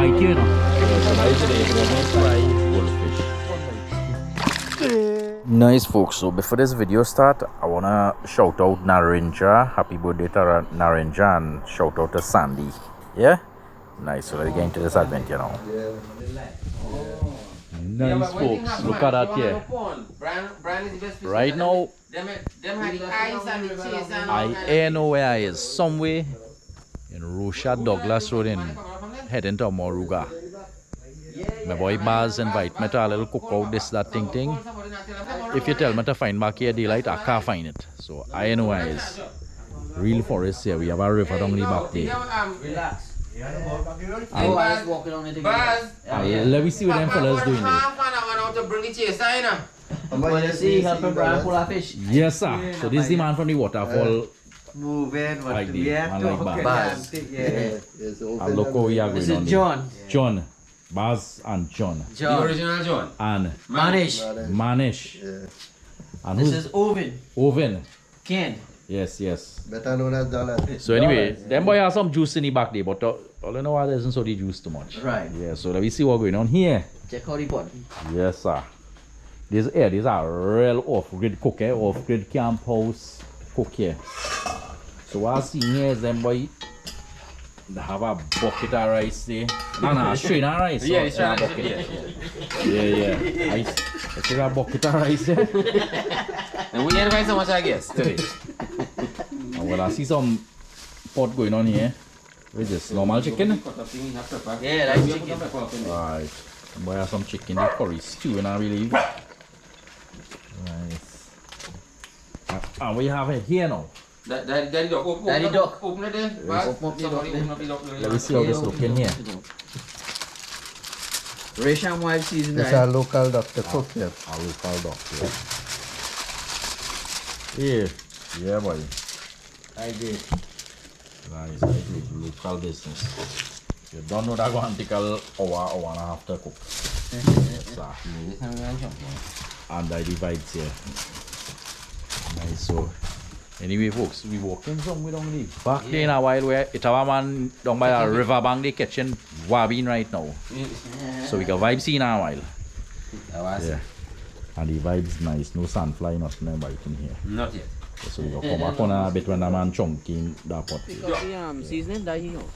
bite you, you know. Nice folks, so before this video start, I wanna shout out Narinja, happy birthday to Narinja, and shout out to Sandy. Yeah? Nice, so let's get into this adventure now. Nice folks, look at that here. Right now, I know where I is, somewhere in Russia Douglas Road in heading to Moruga. My boy Baz invite me to a little cookout, this, that thing. If you tell me to find back here daylight, I can't find it. So I know where it is. Real forest here, we have a river down the back there. Let me see what them fellas doing there. Yes sir, so this is the man from the waterfall. Moving, like the man like Baz. And look how we are going on. John. Baz and John. The original John. And Manish. Yeah. And this is Oven. Ken. Yes. Better known as Dollar. So anyway, them boy have some juice in the back there, but all I know is there isn't so the juice too much. Right. Yeah, so let me see what's going on here. Check out the pot. Yes sir. These are real off-grid cook, off-grid camp house cook here. So what I see here is them boy they have a bucket of rice there. No, strain of rice. Yeah, it's a bucket. Yeah. I see a bucket of rice there. And we need so much, I guess, today. Well, I see some pot going on here. What is this? Normal chicken? Yeah, that's chicken. Right. Boy, have some chicken, the curry stew, and I believe. Nice. And what you have here now? Daddy dog. Open it there. Let me see how this looks in here. Ration wild season. It's a local doctor cook here. A local doctor. Here. Yeah, boy. I did. Nice. Local business. You don't know that going to take an hour and a half to cook. Sir. And I divides here. Nice. So. Anyway, folks, we walking somewhere down the back there in a while where it's our man down by a river bank they catching guabine right now. So we got vibes in a while. Yeah. And the vibes nice, no sandfly, nothing biting here. Not yet. So we got come back on a bit when the man chunky in that pot. Seasoning that you know.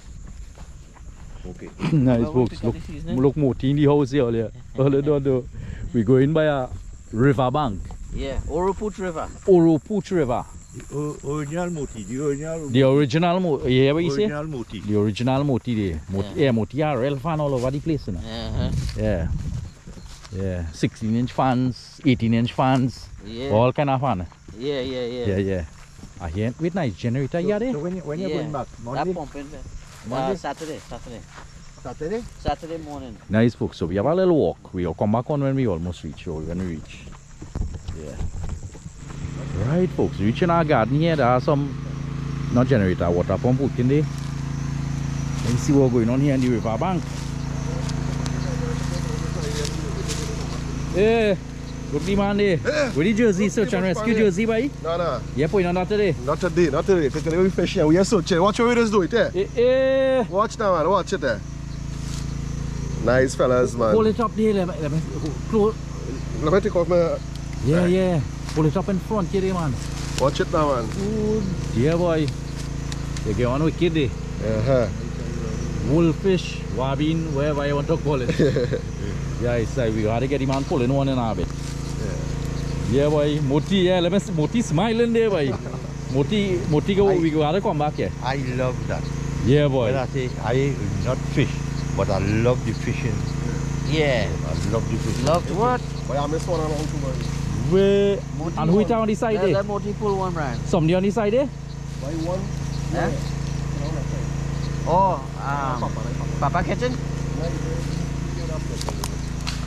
Okay. Nice folks, look Moti in the house here earlier. We go in by a river bank. Yeah, Oruput River. Original Moti. The original Moti. You hear what you say? Original Moti. The original Moti there. Moti are real fan all over the place. You know? Yeah. 16-inch fans, 18-inch fans. Yeah. All kind of fan. Yeah. I hear with nice generator here there. So when you're going back? Monday? That pumping, Monday? Saturday morning. Nice folks. So we have a little walk. We'll come back on when we almost reach. Or when we reach. Yeah. Right folks, reaching our garden here, there are some not generator, water pump working there. Let's see what's going on here in the river bank. Hey, look the man there. Where the jersey, search and rescue jersey, boy? No. Yeah, put on that today. Not today. Because today we fish here. We are searching. Watch how we just do it, eh? Hey. Watch now, man. Watch it there. Nice fellas, man. Pull it up there. Let me take off my... Yeah. Pull it up in front here, man. Watch it now, man. Good. Yeah, boy. You get on wicked there. Wolfish, guabine, whatever you want to call it. Yeah, it's like we gotta get the man pulling one in our bit. Yeah, boy. Moti, yeah, let me see. Moti smiling there, boy. Moti, we gotta come back here. I love that. Yeah, boy. When I say I not fish, but I love the fishing. Yeah. I love the fishing. Love what? Boy, I missed one around too much. Where? And who is on the side there? Let Moti pull one, Brian. Somebody on the side there? Buy one. Yeah. Oh, Papa Kitchen?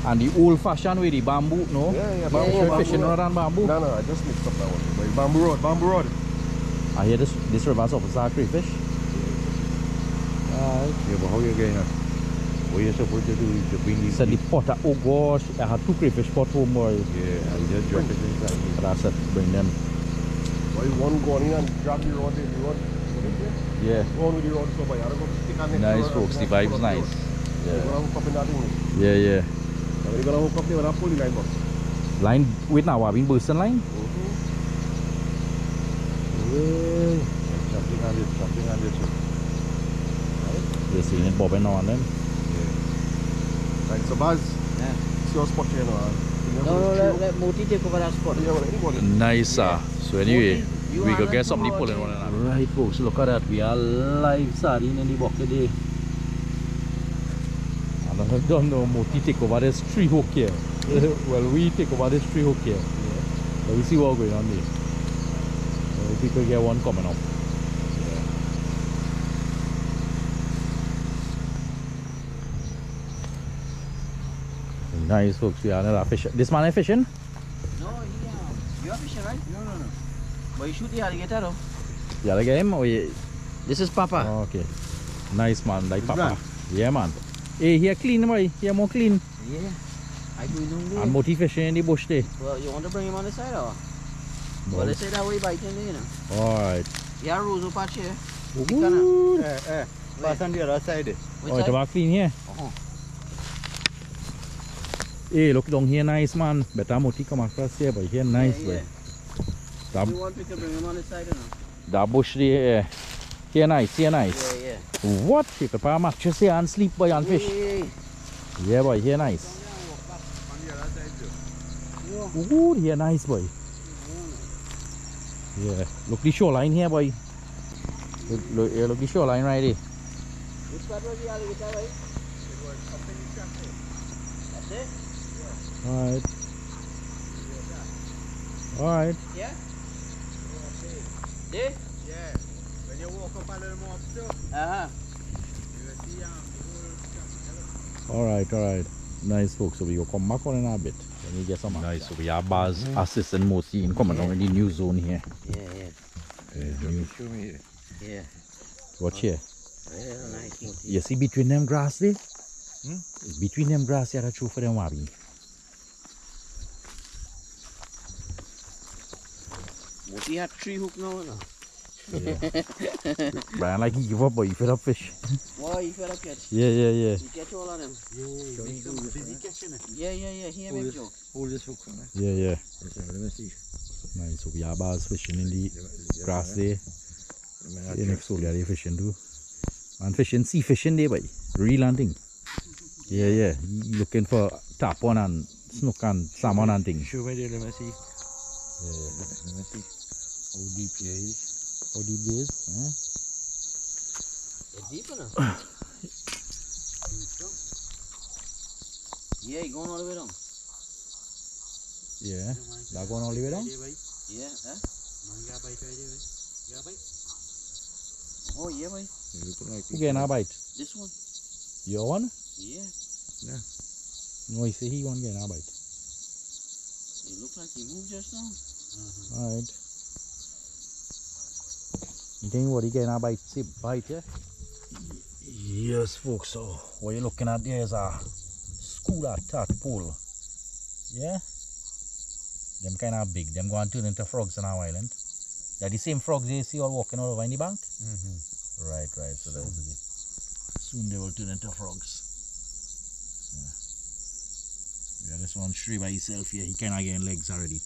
And the old fashioned with the bamboo, no? Yeah, bamboo. Fishing around bamboo? No, I just mixed up that one. Buy bamboo rod. I hear this river's office are crayfish. Yeah, but how you getting it? What you're supposed to do is to bring the... Said the pot, oh gosh, I had 2 crayfish pot home, boy. Yeah, I just drop it inside. That's it, bring them. Boy, one go on in and grab the rod in the rod. Yeah. Go on with the rod so by go stick on it. Nice folks, the vibe's nice. You're gonna hook up in that thing. Yeah, yeah. When you're gonna hook up there with that pulley line box. Line with now, I've been boosting line. Hey, jumping on it. You're seeing it bobbing on them. Right, so Baz, Yeah. it's your spot here now. No, let Moti take over that spot. Yeah, well, anybody. Nice, sir. So anyway, You we are could not get somebody promoting. pulling one another. Right, folks, look at that. We are live sardine in the bucket today. And I don't know, Moti take over this tree hook here. Well, we take over this tree hook here. But we see what's going on there. If we could get one coming up. Nice, folks. We are another fish. This man is fishing? No, you are fishing, right? No. But you shoot the alligator, though. You gotta get him? Or you... This is Papa. Oh, okay. Nice, man. Like Papa. Yeah, man. Hey, here clean, boy. Here more clean. Yeah. I do know. And Moti fishing in the bush there. Well, you want to bring him on the side, or? Well, they say that way biting there, you know. Alright. Yeah, Rosa patch here. Ooh. Pass on the other side. Which Oh, it's side? about clean here. Hey, look down here, nice, man. Better Moti come across here, but here nice, boy. That, You want, we can bring him on the side, you know. that bush there, here nice, here nice. Yeah. What? You could put a mattress here and sleep, boy, and fish. Yeah, boy, here nice. Ooh, here nice, boy. Yeah, look the shoreline here, boy. Look the shoreline right there. Which part was the alligator, right? That's it? Alright. Alright. Yeah? There? Yeah. When you walk up a little more up too, Uh-huh. you will see the Alright. Nice, folks. So we will come back on in a bit. Let me get some nice. So we are Baz assistant Moti in coming on in the new zone here. Yeah. Show me here. Yeah. Watch here. Yeah, nice motif. You see between them grass there? Between them grass, you have to throw for them wabi. Moti had 3 hook now, no? Brian like he give up, boy. He fed up fish. Why you fed up catch? Yeah. You catch all of them? Busy catching it. Yeah. Here make joke. Hold this hook on it. Yeah. Let me see. Nice. So we are Baz fishing in the grass there. The next hole, they fishing too. And fishing, sea fishing there, boy. Real hunting. Yeah. He looking for tarpon and snook and salmon and things. Show me there, let me see. Yeah. Let me see. How deep here is. How deep it is? It's deep enough. Yeah, you going all the way down. Yeah. That going all the way down? Yeah, Oh, yeah, boy. Who getting a bite? This one. Your one? Yeah. No, he say he won't get a bite. It looks like he moved just now. Alright. You think what he getting a bite? See, bite, yeah? Yes, folks. So, what you're looking at there is a school at tadpole. Yeah? Them kind of big. Them go and turn into frogs in our island. They're the same frogs you see all walking all over in the bank? Right. So that's it. Soon they will turn into frogs. Yeah, this one straight by himself here. He kind of getting legs already.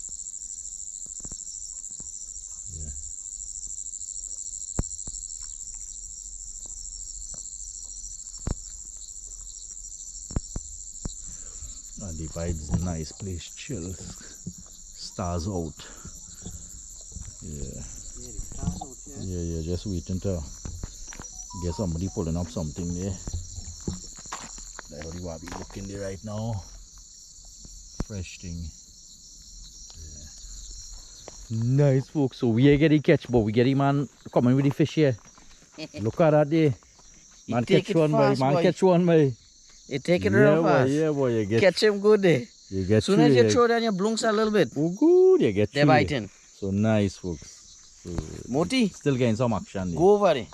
Yeah. And the vibes nice place, chill. Stars out. Yeah. Yeah, just waiting to get somebody pulling up something there. That's what you want to be looking there right now. Fresh thing. Yeah. Nice, folks. So we are getting catch, but we get him man coming with the fish here. Look at that there. Man catch one, boy. Man catch one, boy. You take it real fast. Yeah, boy. You get Catch him good there. You get Soon as you throw down your blunks a little bit, oh, good. You get they're biting. So nice, folks. So Moti, still getting some action there. go over there.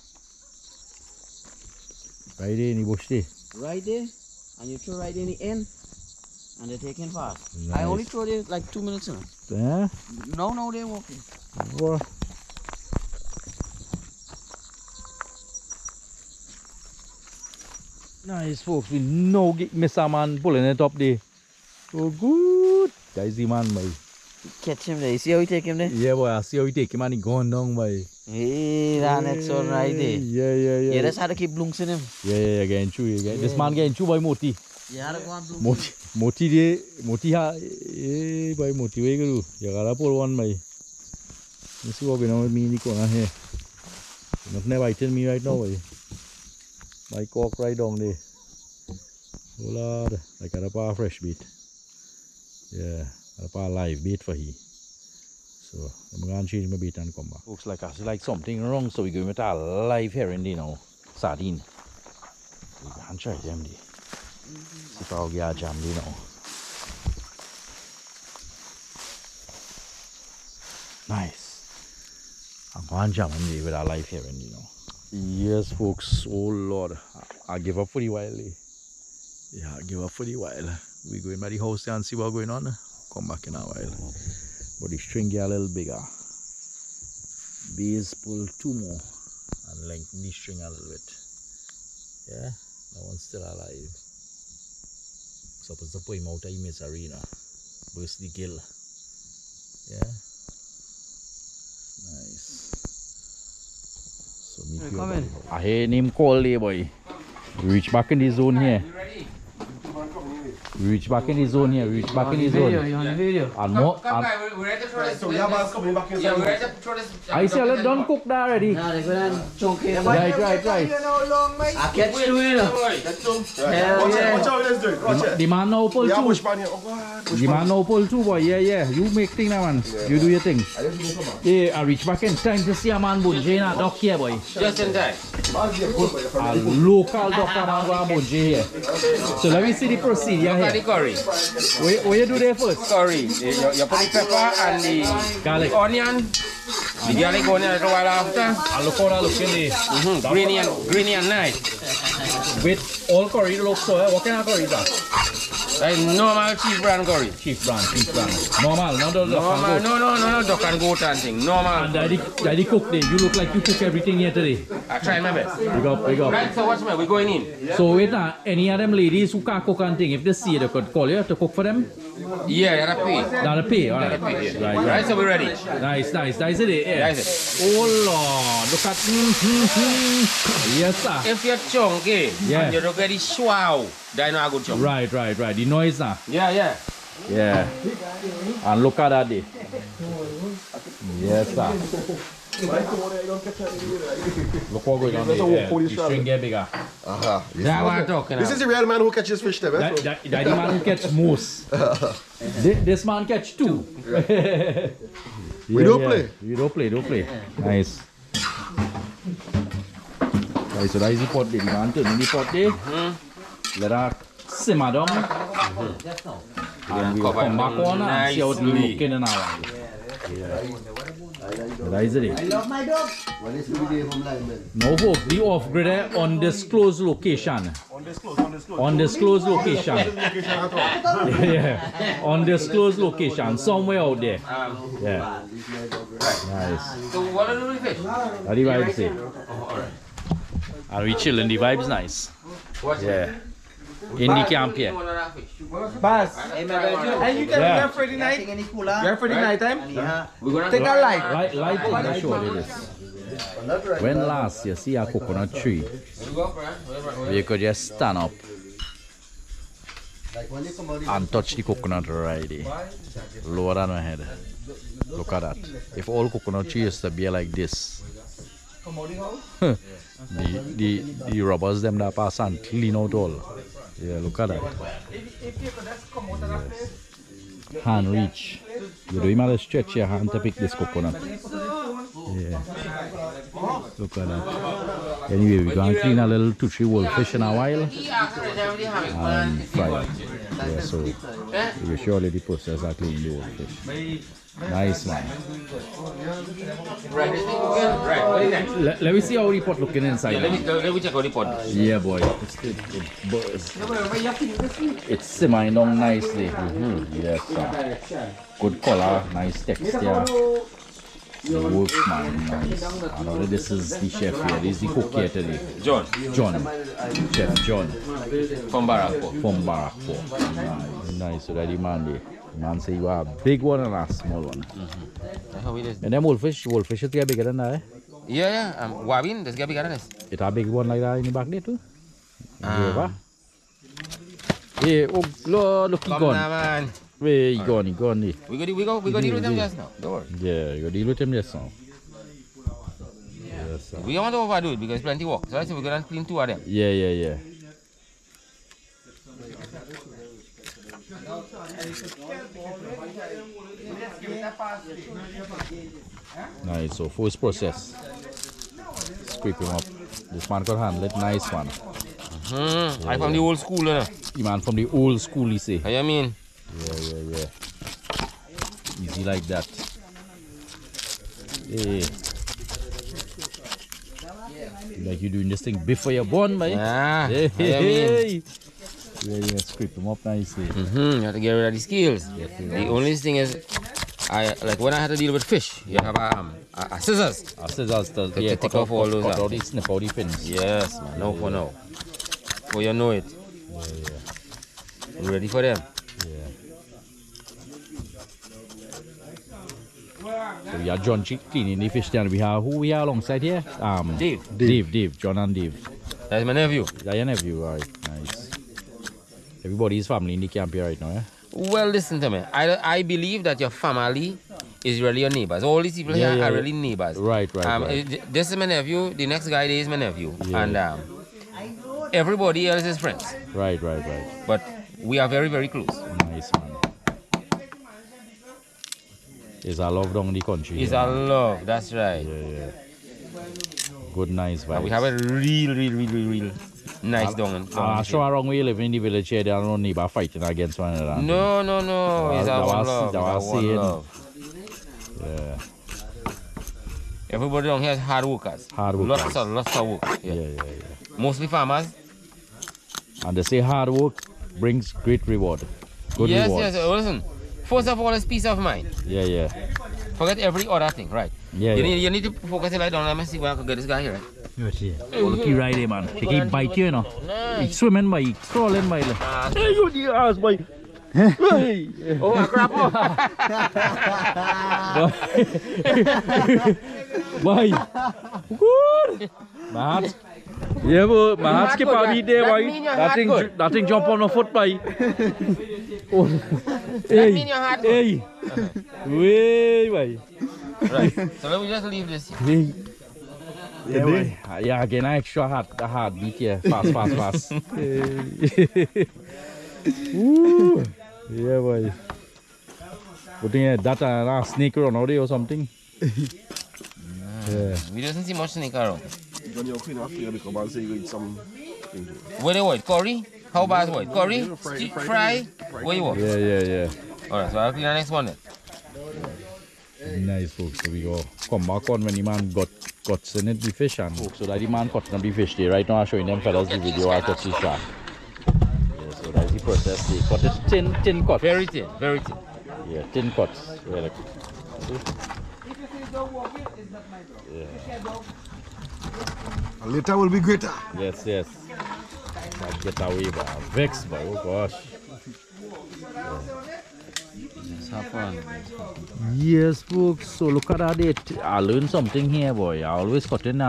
Right there in the bush there. Right there, and you throw right in the end, and they're taking fast. Nice. I only throw there like 2 minutes now. Yeah? No, they're walking. What? Nice, folks. We no miss a man pulling it up there. So good. Guys, the man, boy. Catch him there. You see how we take him there? Yeah, boy. I see how he take him and he gone down, boy. Hey, that net's all right there. Yeah. Yeah, that's how to keep blunks in him. Yeah, getting through. This man getting through, boy, Moti. Yeah, how to go on blunks. Moti ha. Hey, boy, Moti, where you go? You gotta pull one, boy. Let's see what we know with me in the corner here. You're not biting me right now, boy. My cock right down there. Oh lord, I got a bar fresh bait. Yeah, got a bar live bait for he. So I'm gonna change my bait and come back. Looks like I see like something wrong, so we're going with a live herring there now. Sardine. We can try them there. See if I'll get a jam there now. Nice. I'm gonna jam them there with a live herring there now. Yes, folks. Oh Lord, I give up for the while. Yeah, I give up for the while. We going by the house there and see what's going on. Come back in a while. But the string get a little bigger. Base pull 2 more and lengthen the string a little bit. Yeah, that one's still alive. Supposed to put him out of his arena. Burst the gill. Yeah. Nice. So meet you over. I hear him call there, boy. We reach back in the zone here. We reach back in the zone here. We reach back in the zone. You on the video? And more. We're ready to throw this. So we have us coming back in. Yeah, we're ready to throw this. I say let done cook that already. Nah, they're going to chunk it. Right. I catch 2 in there. Hell yeah. Watch out, let's do it. Watch it. The man now pull Yeah, 2. bushman here. Oh God. The man now pull 2, boy. Yeah. You make thing now, man. You do your thing. Yeah, I reach back in time to see a man bunge in a dock here, boy. Just in time. A local doctor man go bunge here. So let me see the procedure Look at the here. curry. What you do there first? Curry. You put the pepper and the Garlic. onion. The garlic onion a little while after. I look in there. Greeny and nice. With all curry look so, what kind of curry is that? Like normal cheap brand curry. Chief brand. Normal, not the Normal, no, duck and goat and thing. Normal. And daddy cook there. You look like you cook everything here today. I try my best. Big up. Right, so what's my? We're going in. So wait now, any of them ladies who can't cook and thing, if they see you, they could call you to cook for them? Yeah, you gotta pay. Gotta pay, alright. Right, so we're ready. Nice. That's it. Yeah. That's it. Oh Lord, look at Yes sir. If you're chunky, Yeah. and you don't get the swell, then you are good chunk. Right. The noise now. Yeah. Yeah. And look at that day. Yes sir. Look what going on there. Yeah. The string get bigger. That's what I'm talking This is the real man who catches fish there, man. That the man who catch most. This man catch 2. We don't play. You don't play. Nice. Right, so that is the pot there. The man turn in the pot there. Let that simmer down. And we'll come back on and see how it's looking in our one. That is it. I love my dog. No folks, the off-grid undisclosed location. Undisclosed location. Yeah. Undisclosed location. Somewhere out there. Yeah. Nice. So what do we fish? How the vibes say? And we chilling, the vibes nice. Yeah. In the camp here. Bass. And you tell me you're Friday night? You're Friday night time? Take a light. Light thing, I show you this. When last you see a coconut tree, you could just stand up and touch the coconut right there. Lower than my head. Look at that. If all coconut trees used to be like this, the rubbers them that pass and clean out all. Yeah, look at that. Yes. Hand reach. You don't even stretch your hand to pick this coconut. Yeah. Look at that. Anyway, we're going to clean a little 2-3 wolfish in a while and fry it. Yeah, so you surely the process of cleaning the wolfish. Nice man. Right, what is next? Let me see how the pot looking inside. Yeah, let me check out the pot. Yeah, boy. It's simmering down nicely. Yes, sir. Good color, nice texture. The works, man. Nice. And already this is the chef here. This is the cook here today. John. Chef John. From Barakpo. Nice. Nice. So that the man there. The man say you have a big one and a small one. That's how it is. And them wolfish should get bigger than that, eh? Yeah. Guabine, this get bigger than this. It a big one like that in the back there too? Yeah, look, he Come gone. now, man. Where he gone? We go deal with them just now. Don't worry. Yeah, you go deal with him just now. Yes, sir. We don't want to overdo it because plenty work. So I say we're going to clean 2 of them. Yeah. Nice, so first process. Scrape him up. This man could handle it nice, man. I from the old school, The man from the old school, he say. How you mean? Yeah. Easy like that. Hey. Like you doing this thing before you're born, man. Yeah. Hey. Yeah, scrape them up nicely. You have to get rid of the scales. The only thing is, like when I had to deal with fish, you have a scissors. Scissors to take off all those. Cut out the snip out the fins. Yes, man. No for now. For you know it. Yeah. You ready for them? Yeah. So we are John cleaning the fish stand. We have who we are alongside here? Dave. John and Dave. That's my nephew. That's your nephew, right? Nice. Everybody is family in the camp here right now, yeah? Well, listen to me. I believe that your family is really your neighbors. All these people here are really neighbors. Right. This is my nephew. The next guy there is my nephew. Yeah. And everybody else is friends. Right. But we are very, very close. Nice, man. It's a love down the country. It's a love. That's right. Yeah. Good, nice vibes. And we have a real nice down. I'm sure around where you live in the village here, there are no neighbors fighting against one another. No. It's our love. Yeah. Everybody down here is hard workers. Lots of work. Yeah. Mostly farmers. And they say hard work brings great reward. Good reward. Yes. Listen, first of all, it's peace of mind. Yeah. Forget every other thing, right? Yeah. You need to focus it right down. Let me see where I can get this guy here, right? Oh, look, he right there, man. He can bite you, you know. He's swimming by, he's crawling by. Hey, you the ass, boy. Hey. Oh, crap. Boy. Good. Mahat. Yeah, but Mahat skip a beat there, boy. That thing jump on the foot, boy. Hey. Way, boy. Right. So let me just leave this here. Yeah, boy. Yeah, again, I extra hard beat here. Fast. Woo. Yeah, boy. Putting that snake around out there or something. Yeah. We doesn't see much snake around. When you're clean after you come and say you eat some. Where they what? Curry? How bad what? Curry? Fry? Where you want? Yeah. Alright, so I'll clean the next one then. Nice, folks. So we go come back on when the man got in it the fish and folks. So that the man cutting up the fish there. Right now I'm showing them fellas the video I cut the shark. Yeah, so that's the process. They cut it thin cut. Very thin. Yeah, thin cuts. Really. And later will be greater. Yes. I'll get away, but I'm vexed, but oh gosh. Just have fun. Yes, folks. So look at that. I learned something here, boy. I always cut in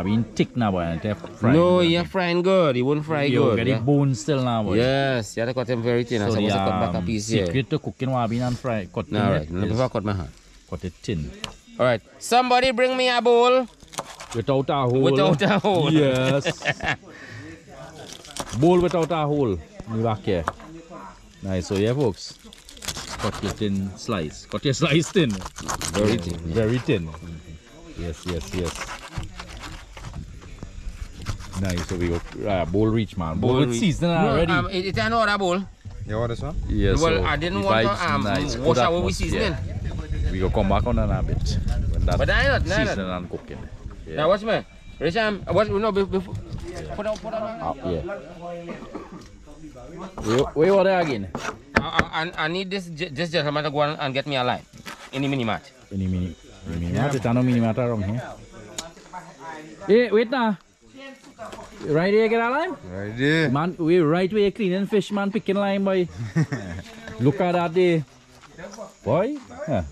being thick now, boy. And frying. No, you're frying good. You won't fry you good. get the bone still now, boy. Yes, you have to cut them very thin. So I'm supposed to cut back a piece here. secret to cooking being and fry. Cut No, right. Before I cut my hand. Cut it thin. Alright. Somebody bring me a bowl. Without a hole. Without a hole. Yes. Bowl without a hole. In the back here. Nice. So yeah, folks. Cut your thin slice. Cut your slice thin. Very thin. Very thin. Yes. Nice. So we go bowl reach, man. Bowl with seasoning already. It's another bowl. You want this one? Yes. Well, so I didn't the want vibes to nice. wash Good away with seasoning. We go come back on that a bit. When that But I not. seasoning and cooking. Yeah. Now watch me. Richard, what no before. Put out. Yeah. Where are they again? I need this gentleman to go and get me a line in the mini mart. Any mini mata no mini mata wrong here. Hey, wait now. Right here, get a lime? Right there. Man, we right way cleaning fish, man, picking lime, boy. Look at that day. Boy, yeah.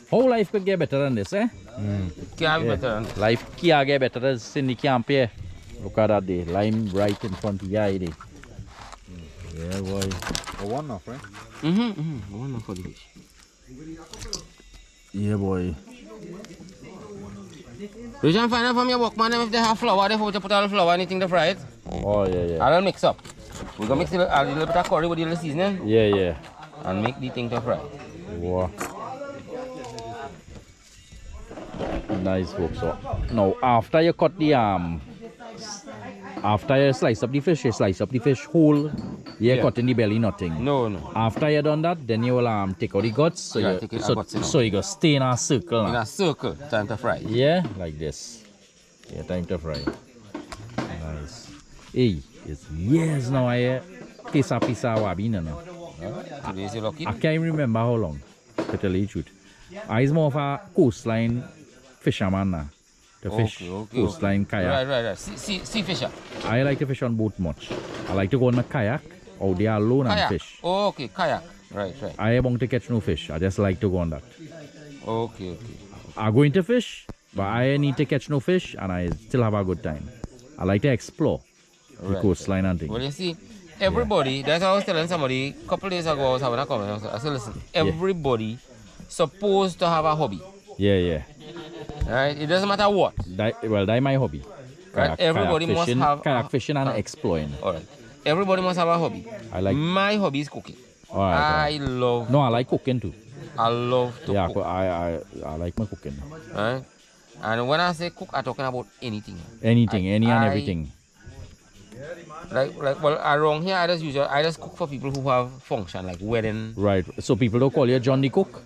Whole life could get better than this, eh? Can't be better. Life can't get better than in the camp here. Look at that day. Lime right in front of your eye day. Yeah, boy. A one off, right? One for the fish. Yeah, boy. You can find out from your workman if they have flour, they put all the flour, anything to fry it. Oh, yeah. I'll mix up. We're gonna mix a little bit of curry with the little seasoning Yeah. and make the thing to fry. Wow. Nice work. So now after you cut the after you slice up the fish, you slice up the fish whole. You cut in the belly, nothing. No. After you done that, then you will take out the guts. So Yeah, you, take it so, guts, you know. so you go stay in a circle. In Now. a circle, time to fry. Yeah, like this. Yeah, time to fry. Nice. Hey, it's years now I piece of guabine now. Today's you lucky. I can't remember how long, to tell you the truth. I is more of a coastline fisherman now. The fish, coastline kayak. Right. Sea fisher. I like to fish on boat much. I like to go on a kayak out there alone and fish. Oh, okay, kayak. Right. I want to catch no fish. I just like to go on that. Okay. I go into fish, but I need to catch no fish and I still have a good time. I like to explore the coastline and things. Well, you see, everybody, that's what I was telling somebody a couple days ago, I was having a comment. I said, listen, everybody supposed to have a hobby. Yeah. Right? It doesn't matter what. That's my hobby. Right? Everybody must have kayak fishing and exploring. Alright. Everybody must have a hobby. I like. My hobby is cooking. Alright. I like cooking too. I love to cook. I like my cooking. Right? And when I say cook, I'm talking about anything. Anything, any and everything. Well, around here, I just cook for people who have function, like wedding. Right. So people don't call you John the Cook?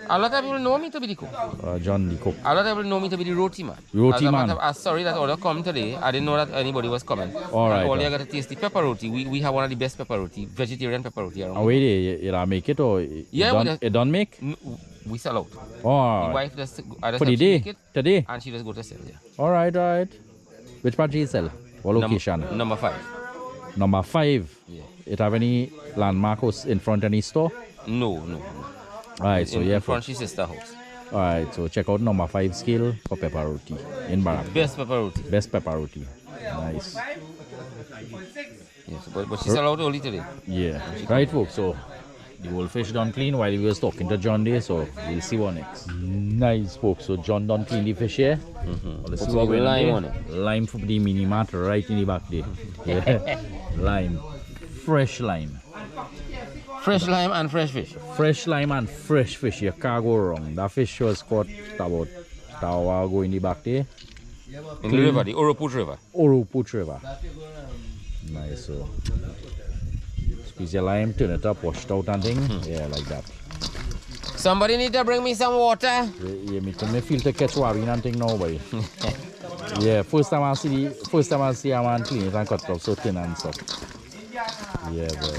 A lot of people know me to be the cook. John the Cook. A lot of people know me to be the roti man. Roti man. I'm sorry that order come today. I didn't know that anybody was coming. Alright. All you got to taste the pepper roti. We have one of the best pepper roti, vegetarian pepper roti around. Oh, wait, you make it or it don't make? We sell out. Oh. The wife just, I just For the day? make it, Today? and she just go to sell. Yeah. Alright. Which part do you sell? What location? Number 5. Number 5? Yeah. It have any landmark in front of any store? No. Alright, so in front of her sister house. Alright, so check out number 5 scale for pepper roti in Barak. Best pepper roti. Best pepper roti. Nice. Yes, but she sell out only today. Yeah. Right, folks. So the whole fish done clean while we was talking to John there. So we'll see what next. Nice, folks. So John done clean the fish here. Let's see what we lime on it. Lime for the mini mat right in the back there. Yeah. Lime. Fresh lime. Fresh lime and fresh fish. Fresh lime and fresh fish. You can't go wrong. That fish was caught about an hour ago in the back there. In the river, the Oroput River. Oroput River. Nice. So squeeze your lime, turn it up, wash it out and thing. Yeah, like that. Somebody need to bring me some water. Yeah, me feel to catch guabine and thing now, boy. Yeah, first time I see a man clean it and cut it up so thin and stuff. Yeah, boy.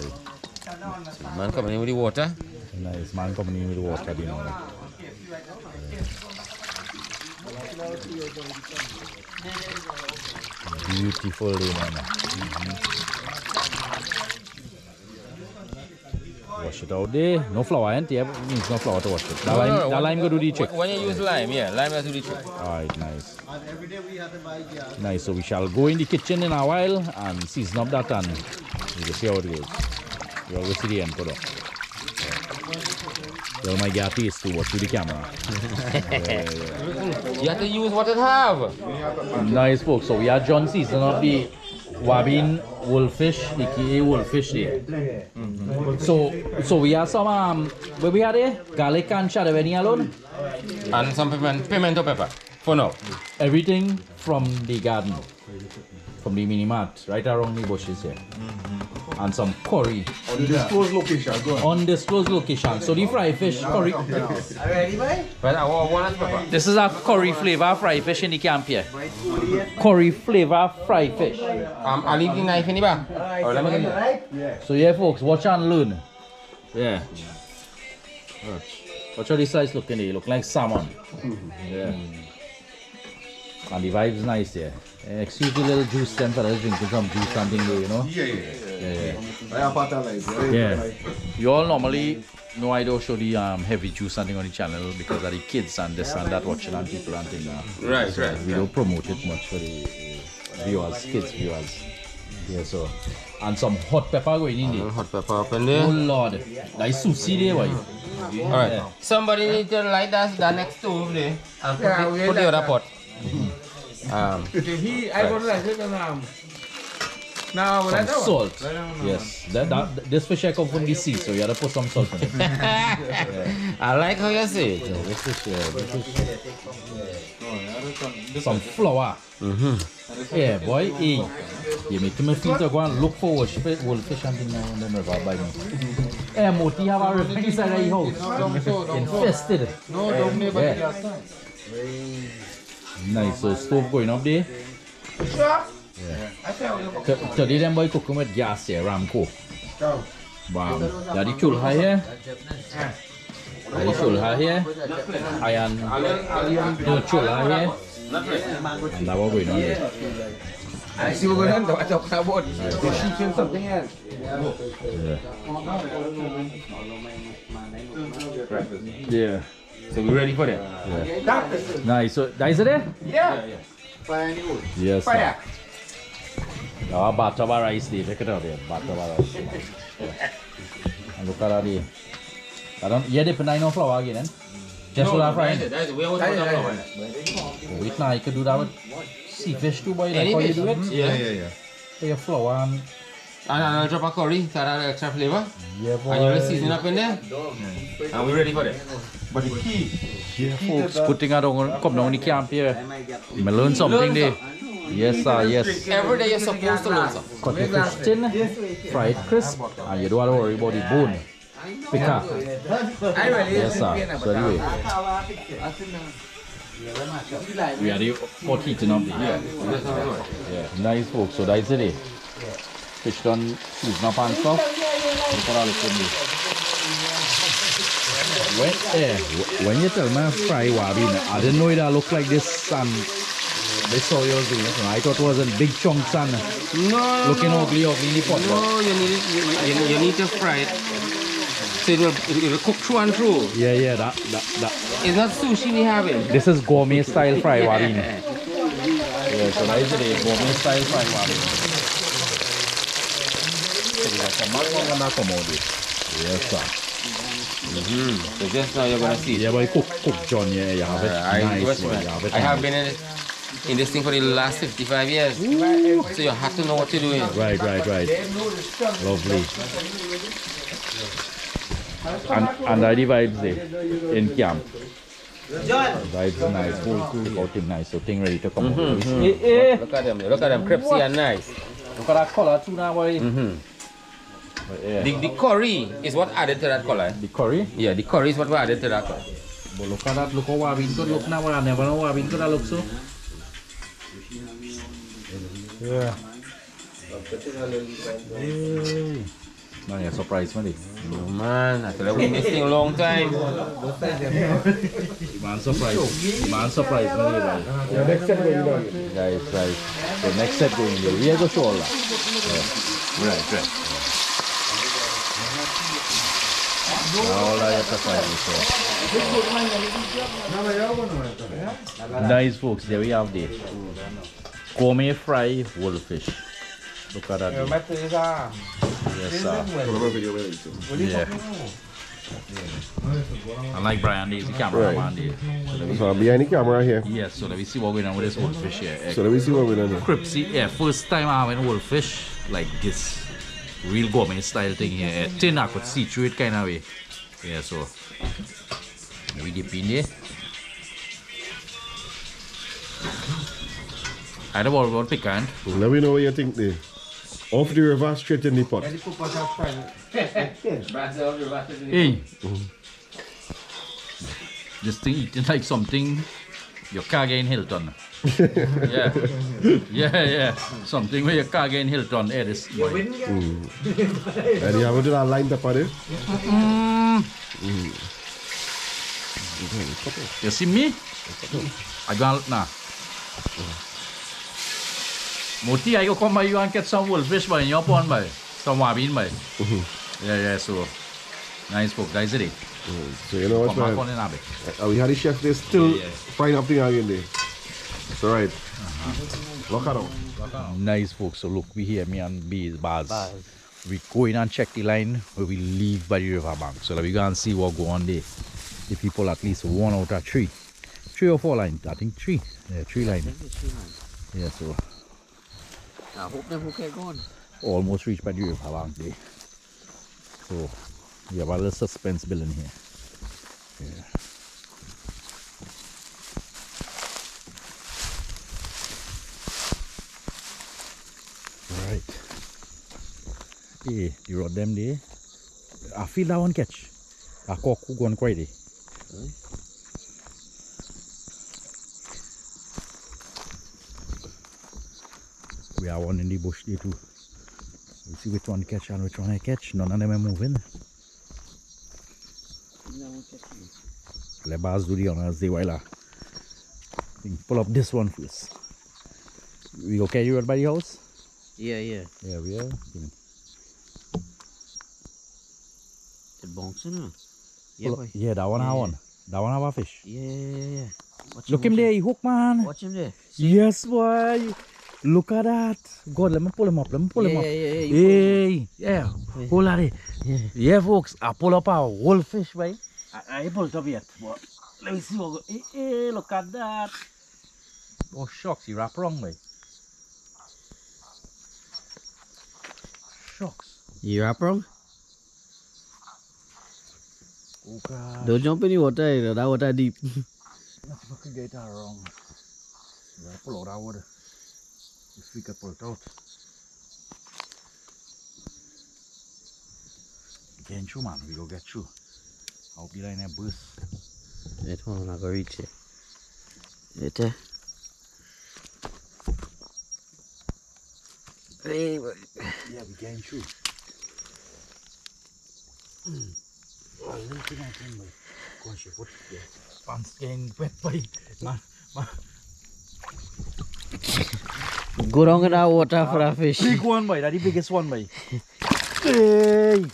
Man coming in with the water. Nice man coming in with the water, you know. Beautiful day, man. Wash it out there. No flour, ain't it? Means no flour to wash it. That lime go do the trick. When you use lime, lime has to do the trick. Alright, nice. Nice, so we shall go in the kitchen in a while and season up that and we'll see how it goes. You always see the end for that. You might get a taste to watch through the camera. You have to use what it have. Nice, folks. So we are John season of the guabine wolfish, aka wolfish there. So we have some what we had there? Garlic and chardonnay alone. And some pimento pepper. For now. Everything from the garden. From the mini mat, right around the bushes here. And some curry. Undisclosed location, go on. Undisclosed location. So the fried fish curry. Ready, boy? But I want pepper. This is a curry flavor fried fish in the camp here. Curry flavor fried fish. I'll leave the knife in the back. Or let me get it. So yeah, folks, watch and learn. Yeah. Watch how this size looking. They look like salmon. Yeah. And the vibe's nice there. Excuse the little juice then for us drinking some juice something there, you know? Yeah. You all normally know I don't show the heavy juice something on the channel because of the kids and this and that watching and people and things. Right, so we don't promote it much for the viewers, kids viewers. Yeah, so. And some hot pepper going in there. Hot pepper up in there. Oh Lord. That is sushi there, boy. Alright. Yeah. Somebody need to light that next stove there and put the other pot. I go to that now some salt. Yes. This fish I come from the sea, so you gotta put some salt in it. I like how you say it. Some flour. Yeah, boy. Hey. You make me feel to go and look for wolfish and things now and then river by me. Hey, Moti have a river inside the house. Infested. No, don't make yeah. Nice, so stove going up there. Sure. Yeah. Today them boy cooking with gas here, Ramco. Wow. That the chulha here. That the chulha here. Iron. No chulha here. And that was going on there. I see we're going to talk about the sheep and something else. Yeah. So we ready for that? Yeah. Nice. So that is it there? Yeah. Yes. Fire. Oh, bathtub rice there. Check it out there. Bathtub rice. And look at that there. I don't. Yeah, they put nine on flour again, then. Just for that frying. That's the way I was putting flour. Wait now, you could do that with sea fish too, boy. Like how you do it. Yeah. So your flour and I'll drop a curry to add extra flavor. yeah, boy. And you will season up in there. And we're ready for that. But the key, Yeah, folks, putting out on come down the camp here. You may learn something there. Yes, sir. Yes. Every day you're supposed to learn something. Cut the fish thin, fry it crisp, and you don't have to worry about the bone. Pick up. Yes, sir. So anyway, we are the pot heating up there. Yeah, nice, folks. So that's it. Fish done season up and stuff. Look at all the food. When you tell me fry guabine, I didn't know it look like this and this saw yours doing it. I thought it was in big chunks and looking ugly in the pot. No, you need to fry it. So it will cook through and through. Yeah, that. It's not sushi we have it. This is gourmet style fry guabine. Yeah, so that is it, gourmet style fry guabine. Yes, sir. So just now you're gonna see it. Yeah, but cook John, yeah, you have it. Nice, I have been in this thing for the last 55 years. So you have to know what you're doing. Right. Lovely. And I the vibes there in camp. Vibes nice, cool, out him nice, so thing ready to come out. Look at them, crispy and nice. Look at that color too now, boy. Yeah. The curry is what added to that color. The curry? Yeah, the curry is what we added to that color. But look at that, look how guabine could look now. I never know guabine could look so. Yeah. Man, you're surprised, man. No, man, I feel like we've been missing a long time. Man surprised, man. the next set going down. Right. So next set going there. We are going to show all that. Right. All that you nice, folks. There we have the gourmet fry wolfish. Look at that. Yes, sir. Yeah. And like Brian, there's the cameraman there. So I'm behind the camera here. Yes, so let me see what we're going on with this wolfish here. So let me see what we're doing here. Cripsy, yeah, first time I'm having wolfish like this. Real gourmet style thing here. Thin, I could see through it kind of way. Yeah, so we dip in there. I don't want piquant. Let me know what you think there. Off the river, straight in the pot. Hey, this thing eating like something your car get in Hilton. Yeah. Something where your car get in Hilton. Hey, this boy. And you have to do that line pepper there? You see me? I gonna look now. Moti, I go come by you and catch some wolfish by in your pond by. Some wabin by. Yeah, so. Nice folk, guys, it? So you know what, man? We had the chef there still frying up thing again there. It's alright. Look at them. Nice folks. So look, we here, me and Baz. We go in and check the line where we leave by the river bank. So that we go and see what go on there. The people at least 1 out of 3. 3 or 4 lines. I think 3. Yeah, 3 lines. Yeah, so. I hope them will get going. Almost reached by the river bank there. So we have a little suspense building here. Yeah. Right. Yeah, the rod them there. I feel that one catch. A cock who gone quite there. We have one in the bush there too. We see which one catch and which one I catch. None of them are moving. Let Baz do the honors there while I pull up this one first. We go carry it by the house? Yeah. Yeah, we are. It bouncing, huh? Yeah, that one have one. That one have a fish. Yeah. Look him there, he hook, man. Watch him there. Yes, boy. Look at that. God, let me pull him up. Hey, yeah. Hold on there. Yeah, folks. I pull up a whole fish, boy. I ain't pulled it up yet, but let me see what go. Hey, look at that. Oh, shucks, you wrap wrong, boy. Shucks. You wrap wrong? Oh, God. Don't jump in the water, that water deep. Let's fucking get that wrong. Yeah, pull out that water. This we can pull it out. Getting through, man. We go get through. I hope the line ain't burst. Wait, hold on, I go reach it. Right there. Hey, yeah, we getting through. Oh, little thing I can, boy. Go on, shit, put the pants getting wet, boy. Man. Go down in that water for a fish. Big one, boy. That's the biggest one, boy. Hey!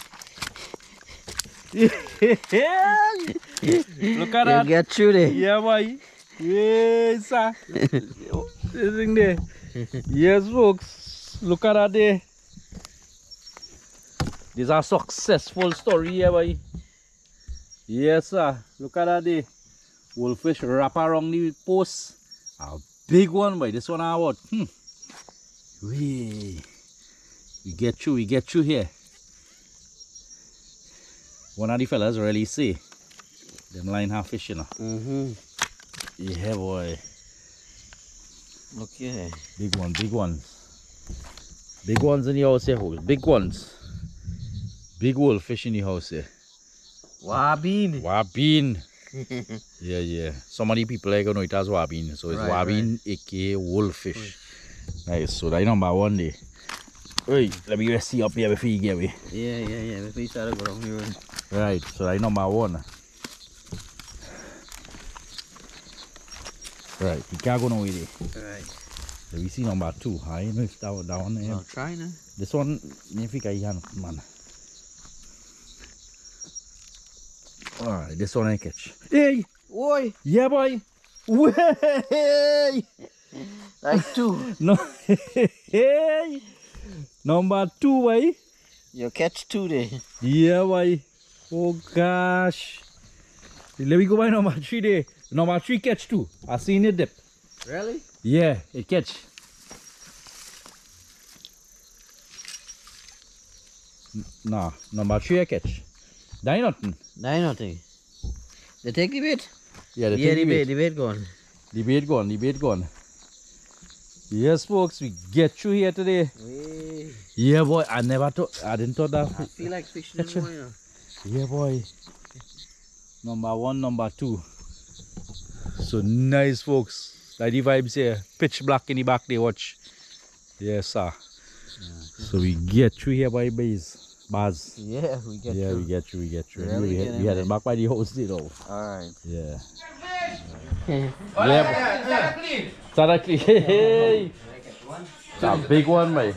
Look at that. You get through there. Yeah, boy. Yes, sir. This thing there. Yes, folks. Look at that there. This is a successful story here, boy. Yes, sir. Look at that there. Wolfish wrap around the post. A big one, boy. This one I what? We get through here. One of the fellas really see them line have fish, you know. Yeah, boy. Look here. Big ones. Big ones in the house here, folks. Big ones. Big wolfish in the house here. Wabine. Yeah. Some of the people are gonna know it as wabine. So it's wabine, aka wolfish. Nice. So that's number 1 there. Wait, let me just see up here before you get away. Yeah. Before you start to go down here. Right, so that's number 1. Right, you can't go nowhere there. Right. So we see number 2. I don't know if that one. I'll try now. This one, I think I can, man. Alright, this one I catch. Hey! Oi! Yeah, boy! Way! Like 2. No, hey! Number 2, boy. You catch 2 there. Yeah, boy. Oh, gosh. Let me go by number 3 there. Number 3 catch 2. I seen it dip. Really? Yeah, it catch. Nah, number 3 I catch. That ain't nothing. Nothing. They take the bait? Yeah, The bait gone. The bait gone. Yes, folks, we get through here today. Hey. Yeah, boy, I didn't thought that. I feel like fishing in more, you know. Yeah, boy. Number 1, number 2. So nice, folks. Like the vibes here. Pitch black in the back there, watch. Yes, sir. So we get through here by base. Baz. Yeah, we get Yeah, you. we get you. Really get We him had there. it back by the house, you know. Alright. Yeah. Yeah. Exactly. Hey. It's a big one, mate.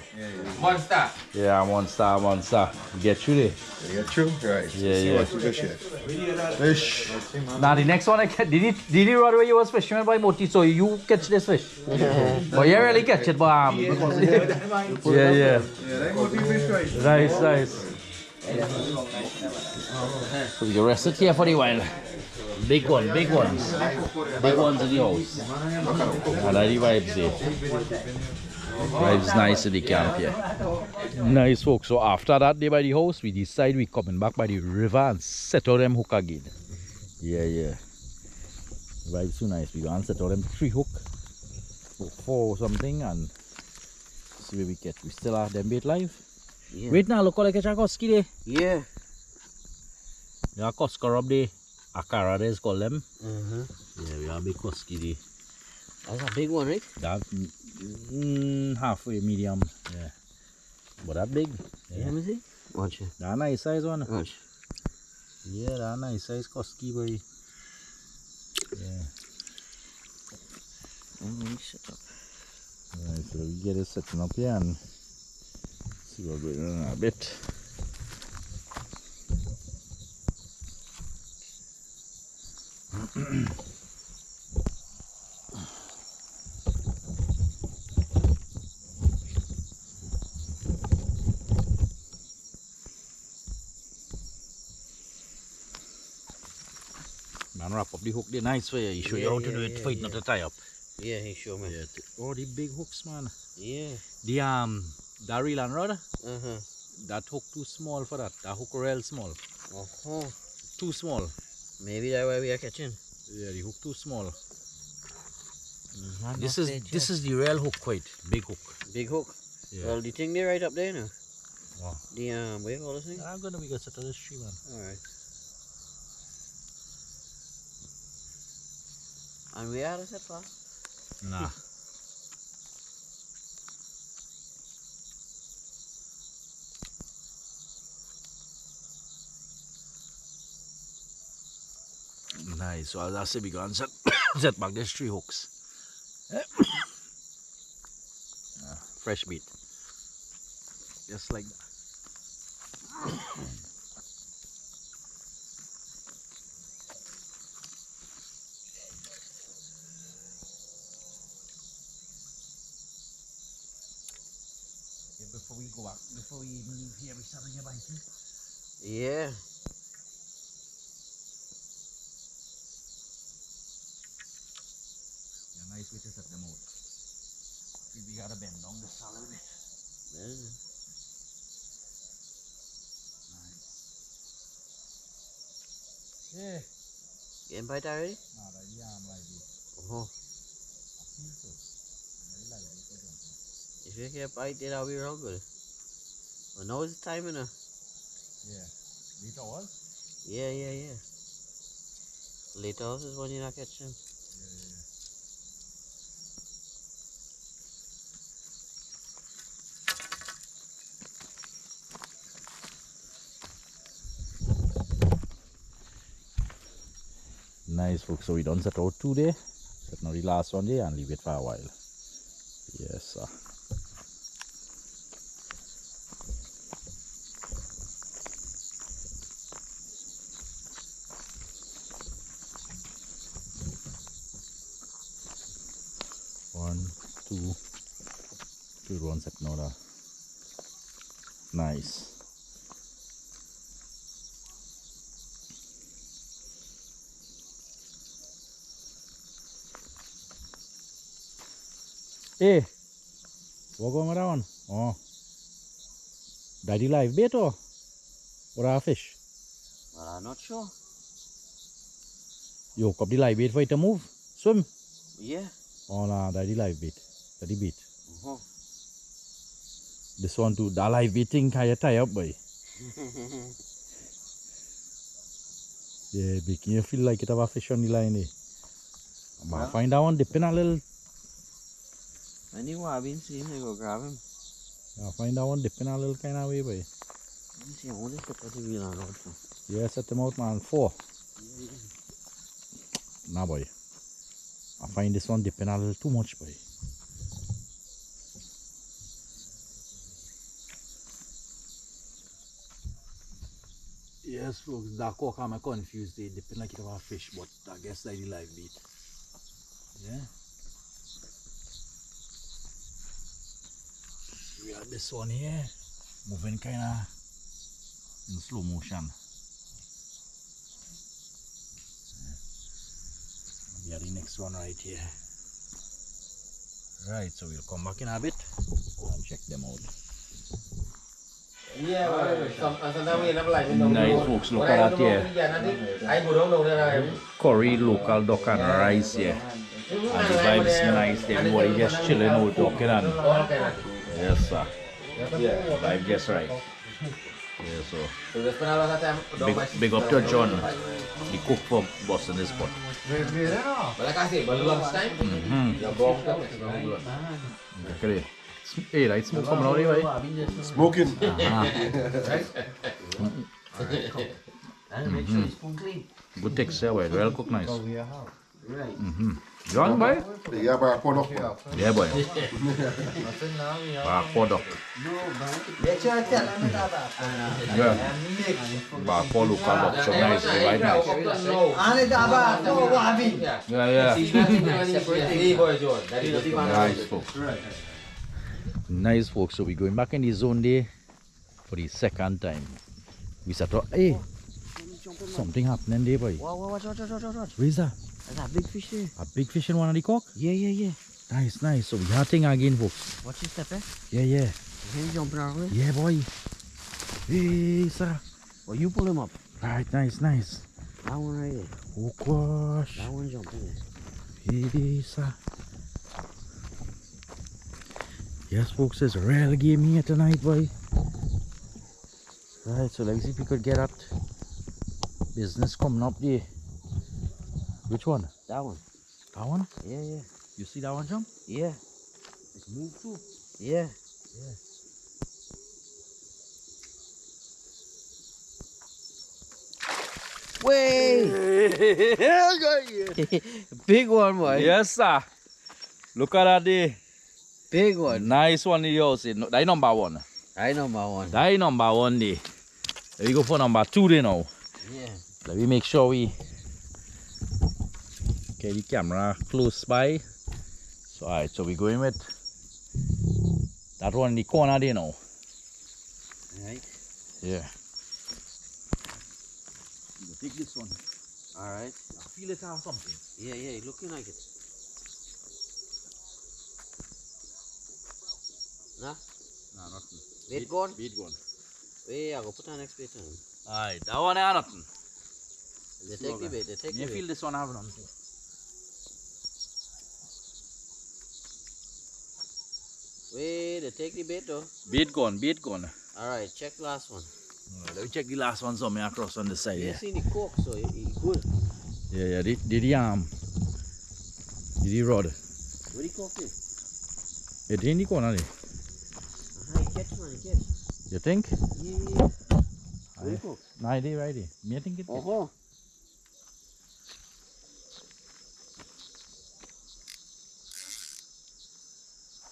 Monster. Yeah, monster. Get you there. You got two? Right. Yeah. Fish. Now the next one I catch, did he run away? You was fishing by Moti, so you catch this fish. But you really catch it, but yeah. Nice. So you rest it here for the while. Big ones in the house. And I the vibes there. Vibes nice in the camp here. Nice folks. So after that day by the house, we decide we coming back by the river and set out them hook again. Yeah. Vibes so nice. We gonna set out them 3 hook, 4 or something, and see where we catch. We still have them bait live. Yeah. Wait now, look how I catch a koski there. Yeah. There are kosker up there. Akara they call them. Uh-huh. Yeah, we have a big koski there. That's a big one, right? That halfway medium. Yeah. But that big. Yeah. Let me see. Watch it. That nice size one. Watch. Yeah, that nice size koski boy. Yeah. Shut up. Alright, so we get it setting up here and see what we're doing in a bit. Man, wrap up the hook there nice way. You show you how to do it, fight not to tie up. Yeah, he showed me. Yeah. Oh, the big hooks, man. Yeah. The that reel and rod, Uh-huh. that hook too small for that. That hook real small. Uh-huh. Too small. Maybe that's why we are catching. Yeah, the hook too small. Not This enough is bait this yet. is the real hook, quite big hook. Big hook. Yeah. Well, the thing there right up there now. Wow. The what do you call this thing? I'm gonna be good set on this tree, man. Alright. And we are set far. Nah. Nice. So as I say, we gonna set set back these 3 hooks. Fresh bait. Just like that. Before we go back, before we even leave here, we start on your biting. Yeah. Yeah, nice way to set them out. We gotta bend down this a little bit. Yeah. Yeah. Getting bite already? Nah, that arm like this. Oh. I think so. Very like this, I don't know. If you get bite, then I'll be real good. But now it's time enough. Yeah. Later was? Yeah. Later on is when you're not catching. Yeah. Nice folks, so we done set out 2 there. Set now the last one there and leave it for a while. Yes sir. One, two, good one set now there. Nice. Hey, what going around? Oh, daddy live bait or a fish? Well, I'm not sure. You hook up the live bait for it to move, swim. Yeah. Oh nah, daddy live bait, daddy bait. Uh-huh. This one too, that live bait thing can you tie up boy? Yeah, making you feel like it have a fish on the line eh. But find that one dipping a little. When you have been seeing, you go grab him. Find that one dipping a little kind of way boy. Yeah, set them out, man. 4. Nah, boy. I find this one dipping a little too much, boy. Yes, folks, that cock I'm confused. They dipping like it was a fish, but I guess like the live bait. Yeah. We got this one here, moving kinda in slow motion. We got the next one right here. Right, so we'll come back in a bit and check them out. Nice folks, look at that here. Curry, local duck and rice here. And the vibe is nice. Everybody just chilling out, talking and yes sir. Vibe just right. Yeah, so big up to John, the cook for Boston this spot. Okay. Hey, right, smoke coming out here, right? Smoking. Good texture, boy. Well cooked, nice. John, boy? Yeah, but I put up. Yeah, boy. Product. Yeah. For local duck, so nice, right nice. Yeah. Nice, folks. Nice, folks. So we're going back in the zone there for the second time. We said, hey, something happening there, boy. Watch. Where is that? That's a big fish there. A big fish in one of the cock? Yeah. Nice. So we are thing again, folks. Watch his step, eh? Yeah. He's jumping our way. Yeah, boy. Hey, sir. Well, you pull him up. Right, nice. That one right there. Oh, gosh. That one jumping there. Hey, sir. Yes, folks, there's a real game here tonight, boy. Right, so let's see if we could get that business coming up there. Which one? That one. That one? Yeah. You see that one, John? Yeah. It's moved too. Yeah. Way! Big one, boy. Yes, sir. Look at that there. Big one. Nice one in the house. That number 1. I number 1. That number 1 there. We go for number 2 there now. Yeah. Let me make sure we get the camera close by. So alright, so we're going with that one in the corner there now. Right. Yeah. Take this one. Alright. I feel it or something. Yeah, looking like it. Nah? Nah, nothing. Bait gone? Bait gone. Wait, I go put on next bait on. Alright, that one ain't nothing. They take the bait, they take the I bait. feel this one having something. Wait, they take the bait though. Bait gone. Alright, check last one. Alright, let me check the last one somewhere across on the side. You Yeah. see the cork, so it good. Yeah. Did the rod. Where the cork is? It in the corner there. He catch, man, he catch. You think? Yeah. Where the cork? Nah, they right there. Me I think it. Oh.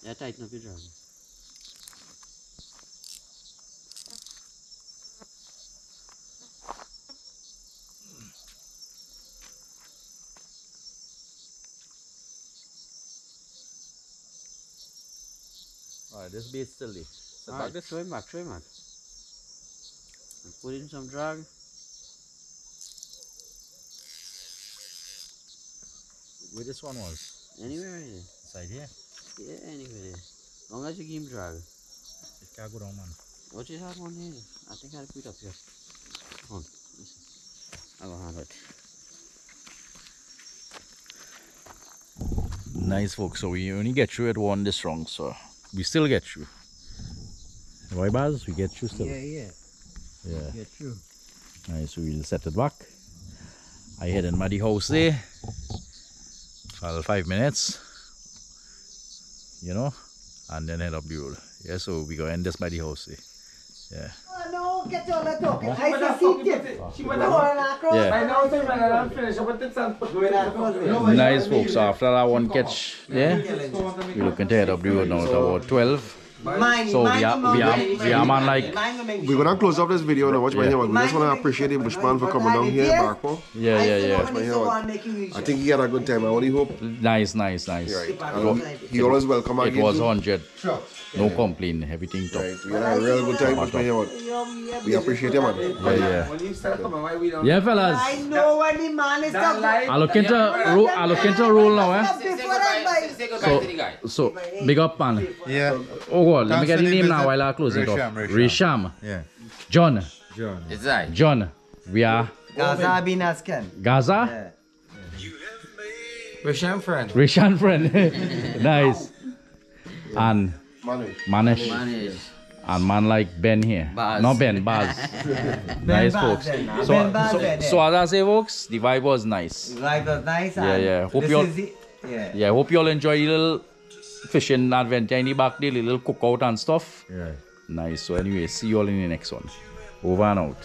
Yeah, tighten up your drag. Alright, this bait still there. Set back Alright, this. throw him back. And put in some drag. Where this one was? Anywhere in there. Side here. Yeah, anywhere there. As long as you give him drag. It can't go down, man. What you have on here? I think I'll put it up here. Come on, listen. I will handle it. Nice, folks. So we only get through at one this wrong, so we still get through. Right, Baz? We get through still. Yeah. Get through. Nice, so we'll set it back. I head in my house there for 5 minutes, you know, and then head up the road. Yeah, so we go end this by the house there. Yeah. get all that talking. I said see tip. Yeah. I know it's I'm finished with tips and put going across. Nice folks. So after that one catch, yeah, we're looking to head up the road now. It's about 12. So we are man like We're gonna close up this video now. Watch my hair. We just wanna appreciate the Bushman for coming down here, Barpo. yeah. I think he had a good time. I only hope. Nice. Right. And he always welcome It again. was too. 100. No complaint. Everything top. Right. We had a real good time with my hair. We appreciate him, man. Yeah. When you start coming, why we don't? Yeah, fellas. I know when the man is I look into roll now, eh? So big up, man. Yeah. Oh God, let me get the Thanks for name the now visit. while I close it off. Risham. Yeah. John. John. It's right. John. We are Gaza bin asken. Gaza. Risham friend. Rishan friend. Nice. And Manish. And man like Ben here. Baz. No Ben, Baz. Nice folks. So as I say folks, the vibe was nice. Life was nice. Yeah. Hope This you all is the, hope you all enjoy the little fishing adventure in the back there, the little cookout and stuff. Yeah. Nice. So anyway, see you all in the next one. Over and out.